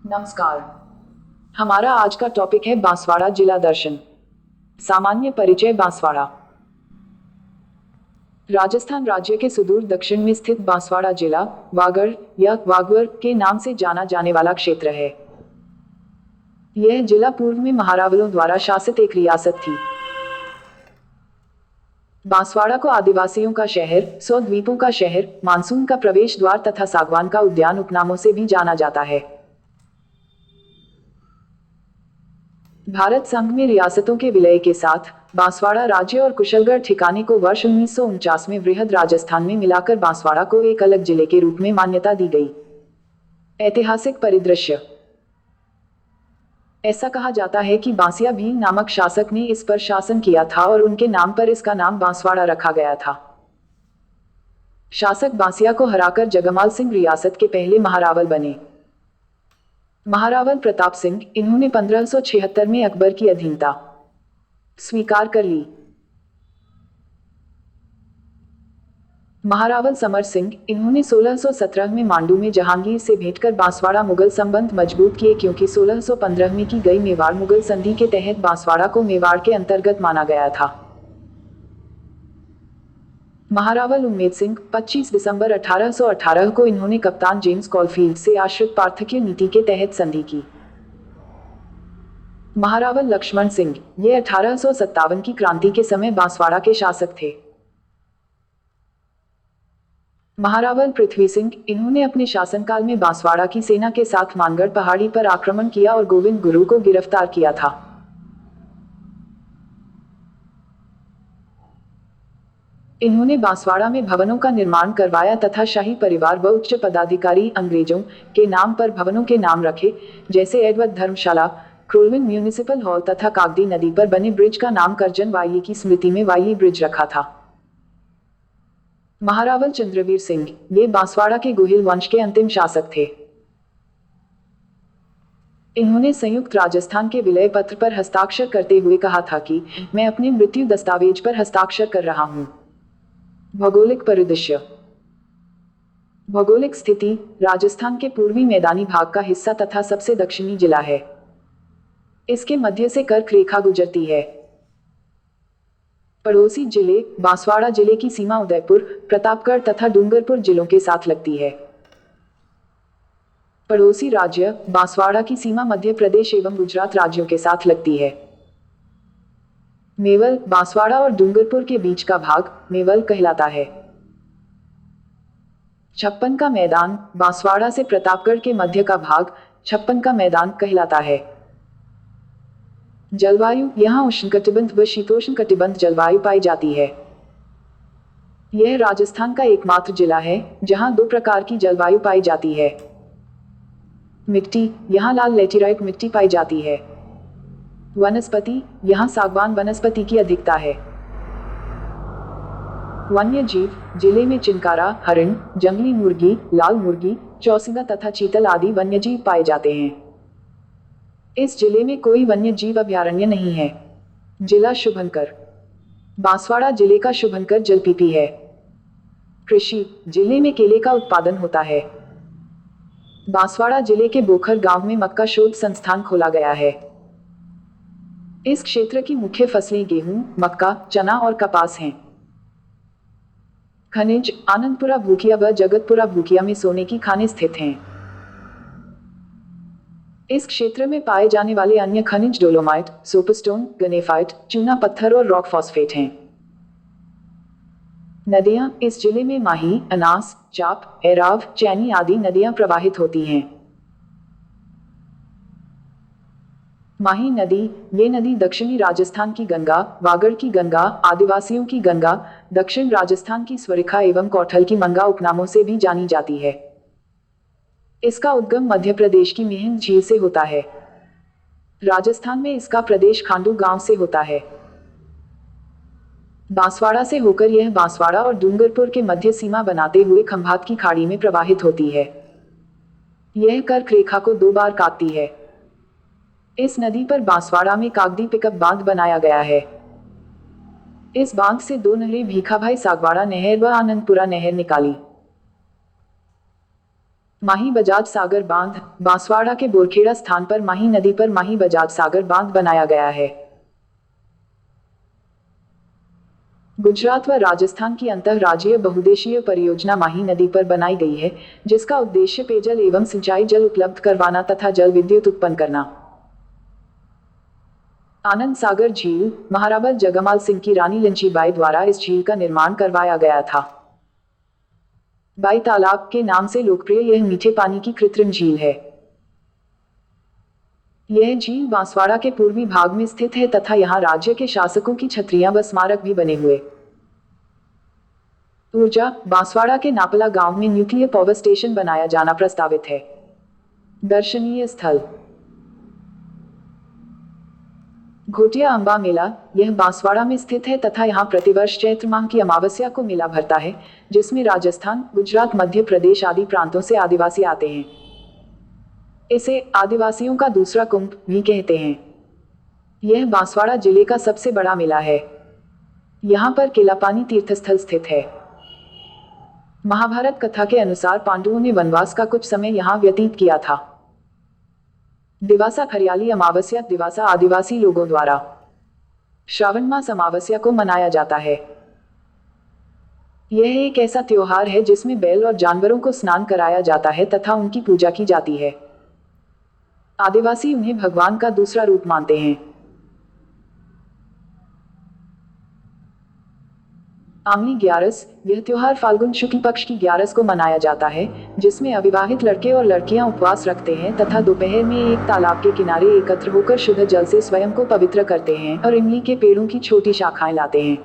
नमस्कार। हमारा आज का टॉपिक है बांसवाड़ा जिला दर्शन। सामान्य परिचय। बांसवाड़ा राजस्थान राज्य के सुदूर दक्षिण में स्थित बांसवाड़ा जिला वागड़ या वागवर के नाम से जाना जाने वाला क्षेत्र है। यह जिला पूर्व में महारावलों द्वारा शासित एक रियासत थी। बांसवाड़ा को आदिवासियों का शहर, 100 द्वीपों का शहर, मानसून का प्रवेश द्वार तथा सागवान का उद्यान उपनामों से भी जाना जाता है। भारत संघ में रियासतों के विलय के साथ बांसवाड़ा राज्य और कुशलगढ़ ठिकाने को वर्ष 1949 में वृहद राजस्थान में मिलाकर बांसवाड़ा को एक अलग जिले के रूप में मान्यता दी गई। ऐतिहासिक परिदृश्य। ऐसा कहा जाता है कि बांसिया भील नामक शासक ने इस पर शासन किया था और उनके नाम पर इसका नाम बांसवाड़ा रखा गया था। शासक बांसिया को हराकर जगमाल सिंह रियासत के पहले महारावल बने। महारावल प्रताप सिंह, इन्होंने 1576 में अकबर की अधीनता स्वीकार कर ली। महारावल समर सिंह, इन्होंने 1617 में मांडू में जहांगीर से भेंट कर बांसवाड़ा मुगल संबंध मजबूत किए, क्योंकि 1615 में की गई मेवाड़ मुगल संधि के तहत बांसवाड़ा को मेवाड़ के अंतर्गत माना गया था। महारावल उम्मेद सिंह, 25 दिसंबर 1818 को इन्होंने कप्तान जेम्स कॉलफील्ड से आश्रित पार्थक्य नीति के तहत संधि की। महारावल लक्ष्मण सिंह, ये 1857 की क्रांति के समय बांसवाड़ा के शासक थे। महारावल पृथ्वी सिंह, इन्होंने अपने शासनकाल में बांसवाड़ा की सेना के साथ मानगढ़ पहाड़ी पर आक्रमण किया और गोविंद गुरु को गिरफ्तार किया था। इन्होंने बांसवाड़ा में भवनों का निर्माण करवाया तथा शाही परिवार व उच्च पदाधिकारी अंग्रेजों के नाम पर भवनों के नाम रखे, जैसे एडवर्ड धर्मशाला, क्रोलविन म्यूनिसिपल हॉल तथा कागदी नदी पर बने ब्रिज का नाम करजन वाइली की स्मृति में वाइली ब्रिज रखा था। महारावल चंद्रवीर सिंह, ये बांसवाड़ा के गोहिल वंश के अंतिम शासक थे। इन्होंने संयुक्त राजस्थान के विलय पत्र पर हस्ताक्षर करते हुए कहा था कि मैं अपने मृत्यु दस्तावेज पर हस्ताक्षर कर रहा हूं। भौगोलिक परिदृश्य। भौगोलिक स्थिति। राजस्थान के पूर्वी मैदानी भाग का हिस्सा तथा सबसे दक्षिणी जिला है। इसके मध्य से कर्क रेखा गुजरती है। पड़ोसी जिले। बांसवाड़ा जिले की सीमा उदयपुर, प्रतापगढ़ तथा डूंगरपुर जिलों के साथ लगती है। पड़ोसी राज्य। बांसवाड़ा की सीमा मध्य प्रदेश एवं गुजरात राज्यों के साथ लगती है। मेवल। बांसवाड़ा और डूंगरपुर के बीच का भाग मेवल कहलाता है। छप्पन का मैदान। बांसवाड़ा से प्रतापगढ़ के मध्य का भाग छप्पन का मैदान कहलाता है। जलवायु। यहाँ उष्णकटिबंध व शीतोष्णकटिबंध जलवायु पाई जाती है। यह राजस्थान का एकमात्र जिला है जहाँ 2 प्रकार की जलवायु पाई जाती है। मिट्टी। यहाँ लाल लेटेराइट मिट्टी पाई जाती है। वनस्पति। यहाँ सागवान वनस्पति की अधिकता है। वन्य जीव। जिले में चिंकारा, हरिण, जंगली मुर्गी, लाल मुर्गी, चौसिंगा तथा चीतल आदि वन्यजीव पाए जाते हैं। इस जिले में कोई वन्य जीव अभयारण्य नहीं है। जिला शुभंकर। बांसवाड़ा जिले का शुभंकर जलपीपी है। कृषि। जिले में केले का उत्पादन होता है। बांसवाड़ा जिले के बोखर गांव में मक्का शोध संस्थान खोला गया है। इस क्षेत्र की मुख्य फसलें गेहूं, मक्का, चना और कपास हैं। खनिज। आनंदपुरा भूकिया व जगतपुरा भूकिया में सोने की खानें स्थित हैं। इस क्षेत्र में पाए जाने वाले अन्य खनिज डोलोमाइट, सोपस्टोन, गनेफाइट, चूना पत्थर और रॉक फॉस्फेट हैं। नदियां। इस जिले में माही, अनास, चाप, एराव, चैनी आदि नदियां प्रवाहित होती हैं। माही नदी। ये नदी दक्षिणी राजस्थान की गंगा, वागड़ की गंगा, आदिवासियों की गंगा, दक्षिण राजस्थान की स्वरिखा एवं कौठल की मंगा उपनामों से भी जानी जाती है। इसका उद्गम मध्य प्रदेश की मेहंद झील से होता है। राजस्थान में इसका प्रदेश खांडू गांव से होता है। बांसवाड़ा से होकर यह बांसवाड़ा और डूंगरपुर के मध्य सीमा बनाते हुए खंभात की खाड़ी में प्रवाहित होती है। यह कर्क रेखा को 2 बार काटती है। इस नदी पर बांसवाड़ा में कागदी पिकअप बांध बनाया गया है। इस बांध से 2 नहरें भीखाभाई सागवाड़ा नहर व आनंदपुरा नहर निकाली। माही बजाज सागर बांध। बांसवाड़ा के बोरखेड़ा स्थान पर माही नदी पर माही बजाज सागर बांध बनाया गया है। गुजरात व राजस्थान की अंतर्राज्यीय बहुउद्देशीय परियोजना माही नदी पर बनाई गई है, जिसका उद्देश्य पेयजल एवं सिंचाई जल उपलब्ध करवाना तथा जल विद्युत उत्पन्न करना। आनंद सागर झील। महाराबा जगमाल सिंह की रानी लिंचीबाई द्वारा इस झील का निर्माण करवाया गया था। बाई तालाब के नाम से लोकप्रिय यह मीठे पानी की कृत्रिम झील है। यह झील बांसवाड़ा के पूर्वी भाग में स्थित है तथा यहाँ राज्य के शासकों की छतरियां व स्मारक भी बने हुए। ऊर्जा। बांसवाड़ा के नापला गांव में न्यूक्लियर पावर स्टेशन बनाया जाना प्रस्तावित है। दर्शनीय स्थल। घोटिया अम्बा मेला। यह बांसवाड़ा में स्थित है तथा यहाँ प्रतिवर्ष चैत्र माह की अमावस्या को मेला भरता है, जिसमें राजस्थान, गुजरात, मध्य प्रदेश आदि प्रांतों से आदिवासी आते हैं। इसे आदिवासियों का दूसरा कुंभ भी कहते हैं। यह बांसवाड़ा जिले का सबसे बड़ा मेला है। यहाँ पर किलापानी तीर्थस्थल स्थित है। महाभारत कथा के अनुसार पांडवों ने वनवास का कुछ समय यहाँ व्यतीत किया था। दिवासा हरियाली अमावस्या। दिवासा आदिवासी लोगों द्वारा श्रावण मास अमावस्या को मनाया जाता है। यह एक ऐसा त्योहार है जिसमें बैल और जानवरों को स्नान कराया जाता है तथा उनकी पूजा की जाती है। आदिवासी उन्हें भगवान का दूसरा रूप मानते हैं। आमली ग्यारस। यह त्योहार फाल्गुन शुक्ल पक्ष की ग्यारस को मनाया जाता है, जिसमें अविवाहित लड़के और लड़कियां उपवास रखते हैं तथा दोपहर में एक तालाब के किनारे एकत्र होकर शुद्ध जल से स्वयं को पवित्र करते हैं और इमली के पेड़ों की छोटी शाखाएं लाते हैं।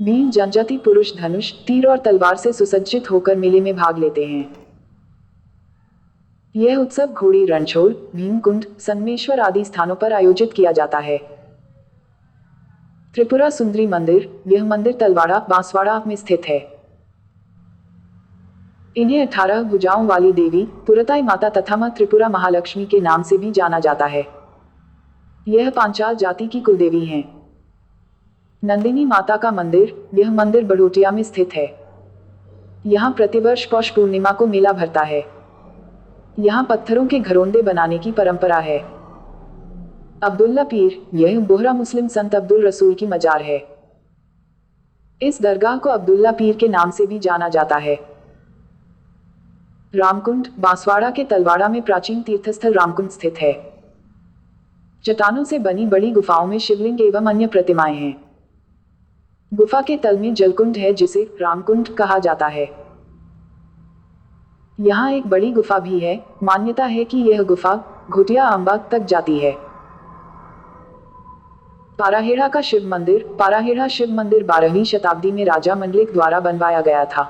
भील जनजाति पुरुष धनुष, तीर और तलवार से सुसज्जित होकर मेले में भाग लेते हैं। यह उत्सव घोड़ी रणछोड़, भीमकुंड, संगमेश्वर आदि स्थानों पर आयोजित किया जाता है। त्रिपुरा सुंदरी मंदिर। यह मंदिर तलवाड़ा, बांसवाड़ा में स्थित है। इन्हें 18 भुजाओं वाली देवी, पुरताई माता तथा मां त्रिपुरा महालक्ष्मी के नाम से भी जाना जाता है। यह पांचाल जाति की कुलदेवी हैं। नंदिनी माता का मंदिर। यह मंदिर बड़ोटिया में स्थित है। यहाँ प्रतिवर्ष पौष पूर्णिमा को मेला भरता है। यहाँ पत्थरों के घरोंदे बनाने की परंपरा है। अब्दुल्ला पीर। यह बोहरा मुस्लिम संत अब्दुल रसूल की मजार है। इस दरगाह को अब्दुल्ला पीर के नाम से भी जाना जाता है। रामकुंड। बांसवाड़ा के तलवाड़ा में प्राचीन तीर्थस्थल रामकुंड स्थित है। चट्टानों से बनी बड़ी गुफाओं में शिवलिंग एवं अन्य प्रतिमाएं हैं। गुफा के तल में जलकुंड है जिसे रामकुंड कहा जाता है। यहाँ एक बड़ी गुफा भी है। मान्यता है कि यह गुफा घोटिया अम्बा तक जाती है। पाराहेड़ा का शिव मंदिर। पाराहेड़ा शिव मंदिर 12वीं शताब्दी में राजा मंडलिक द्वारा बनवाया गया था।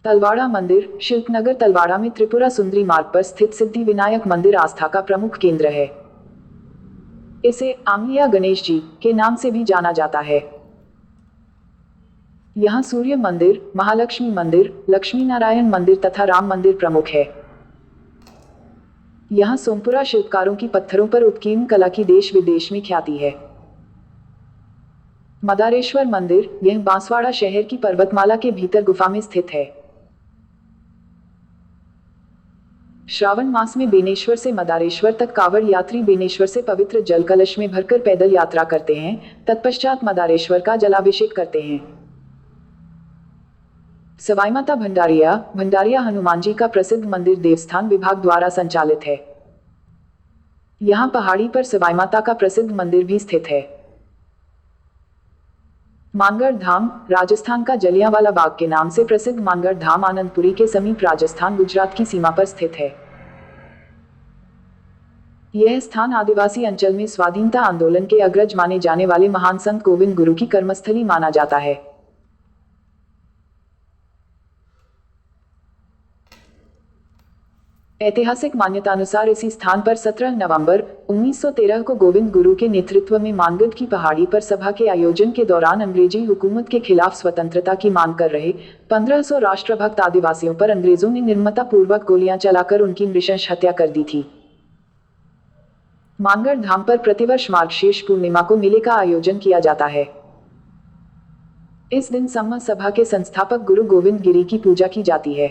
तलवाड़ा मंदिर। शिल्पनगर तलवाड़ा में त्रिपुरा सुंदरी मार्ग पर स्थित सिद्धि विनायक मंदिर आस्था का प्रमुख केंद्र है। इसे आमलिया गणेश जी के नाम से भी जाना जाता है। यहाँ सूर्य मंदिर, महालक्ष्मी मंदिर, लक्ष्मी नारायण मंदिर तथा राम मंदिर प्रमुख है। यहाँ सोमपुरा शिल्पकारों की पत्थरों पर उत्कीर्ण कला की देश विदेश में ख्याति है। मदारेश्वर मंदिर। यह बांसवाड़ा शहर की पर्वतमाला के भीतर गुफा में स्थित है। श्रावण मास में बेनेश्वर से मदारेश्वर तक कावड़ यात्री बेनेश्वर से पवित्र जल कलश में भरकर पैदल यात्रा करते हैं। तत्पश्चात मदारेश्वर का जलाभिषेक करते हैं। सवाई माता भंडारिया। भंडारिया हनुमान जी का प्रसिद्ध मंदिर देवस्थान विभाग द्वारा संचालित है। यहाँ पहाड़ी पर सवाई माता का प्रसिद्ध मंदिर भी स्थित है। मानगढ़ धाम। राजस्थान का जलियांवाला बाग के नाम से प्रसिद्ध मानगढ़ धाम आनंदपुरी के समीप राजस्थान गुजरात की सीमा पर स्थित है। यह स्थान आदिवासी अंचल में स्वाधीनता आंदोलन के अग्रज माने जाने वाले महान संत गोविंद गुरु की कर्मस्थली माना जाता है। ऐतिहासिक मान्यतानुसार इसी स्थान पर 17 नवंबर 1913 को गोविंद गुरु के नेतृत्व में मानगढ़ की पहाड़ी पर सभा के आयोजन के दौरान अंग्रेजी हुकूमत के खिलाफ स्वतंत्रता की मांग कर रहे 1500 राष्ट्रभक्त आदिवासियों पर अंग्रेजों ने निर्ममतापूर्वक गोलियां चलाकर उनकी नृशंस हत्या कर दी थी। मानगढ़ धाम पर प्रतिवर्ष मार्गशीर्ष पूर्णिमा को मेले का आयोजन किया जाता है। इस दिन सम्मा सभा के संस्थापक गुरु गोविंद गिरी की पूजा की जाती है।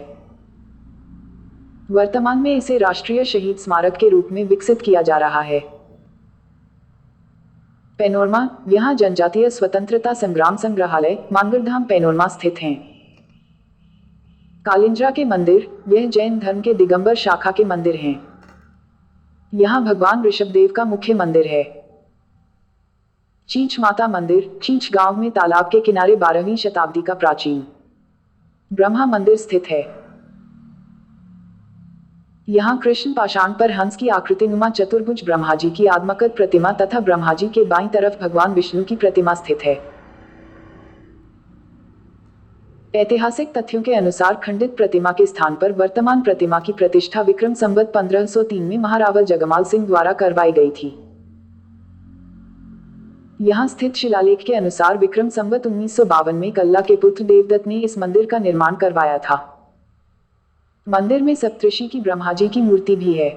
वर्तमान में इसे राष्ट्रीय शहीद स्मारक के रूप में विकसित किया जा रहा है। पैनोरमा, यहाँ जनजातीय स्वतंत्रता संग्राम संग्रहालय मांगरधाम पैनोरमा स्थित हैं। कालिंद्रा के मंदिर, यह जैन धर्म के दिगंबर शाखा के मंदिर हैं। यहाँ भगवान ऋषभदेव का मुख्य मंदिर है। चींच माता मंदिर, चींच गांव में तालाब के किनारे 12वीं शताब्दी का प्राचीन ब्रह्मा मंदिर स्थित है। यहाँ कृष्ण पाषाण पर हंस की आकृतिनुमा चतुर्भुज ब्रह्मा जी की आत्मकत प्रतिमा तथा ब्रह्मा जी के बाईं तरफ भगवान विष्णु की प्रतिमा स्थित है। ऐतिहासिक तथ्यों के अनुसार खंडित प्रतिमा के स्थान पर वर्तमान प्रतिमा की प्रतिष्ठा विक्रम संवत 1503 में महारावल जगमाल सिंह द्वारा करवाई गई थी। यहाँ स्थित शिलालेख के अनुसार विक्रम संवत 1952 में कल्ला के पुत्र देवदत्त ने इस मंदिर का निर्माण करवाया था। मंदिर में सप्तऋषि की ब्रह्मा जी की मूर्ति भी है।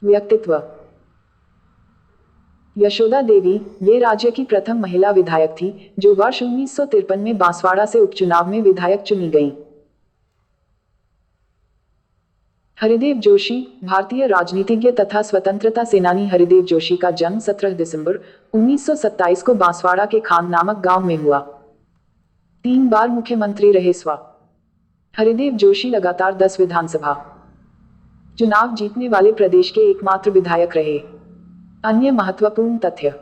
व्यक्तित्व: यशोदा देवी, ये राज्य की प्रथम महिला विधायक थी, जो वर्ष 1953 में बांसवाड़ा से उपचुनाव में विधायक चुनी गईं। हरिदेव जोशी, भारतीय राजनीतिज्ञ तथा स्वतंत्रता सेनानी हरिदेव जोशी का जन्म 17 दिसंबर 1927 को बांसवाड़ा के खान नामक गांव में हुआ। 3 बार मुख्यमंत्री रहे। हरिदेव जोशी लगातार 10 विधानसभा चुनाव जीतने वाले प्रदेश के एकमात्र विधायक रहे। अन्य महत्वपूर्ण तथ्य: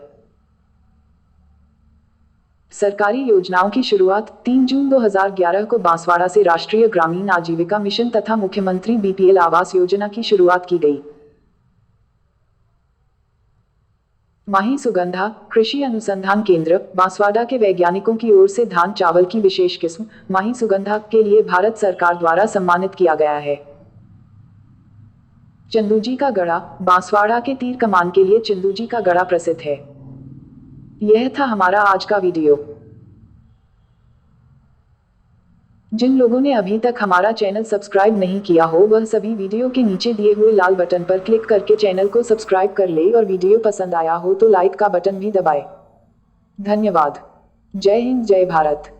सरकारी योजनाओं की शुरुआत 3 जून 2011 को बांसवाड़ा से राष्ट्रीय ग्रामीण आजीविका मिशन तथा मुख्यमंत्री बीपीएल आवास योजना की शुरुआत की गई। माही सुगंधा कृषि अनुसंधान केंद्र बांसवाड़ा के वैज्ञानिकों की ओर से धान चावल की विशेष किस्म माही सुगंधा के लिए भारत सरकार द्वारा सम्मानित किया गया है। चंदूजी का गड़ा, बांसवाड़ा के तीर कमान के लिए चंदूजी का गड़ा प्रसिद्ध है। यह था हमारा आज का वीडियो। जिन लोगों ने अभी तक हमारा चैनल सब्सक्राइब नहीं किया हो, वह सभी वीडियो के नीचे दिए हुए लाल बटन पर क्लिक करके चैनल को सब्सक्राइब कर ले और वीडियो पसंद आया हो तो लाइक का बटन भी दबाएं। धन्यवाद। जय हिंद, जय भारत।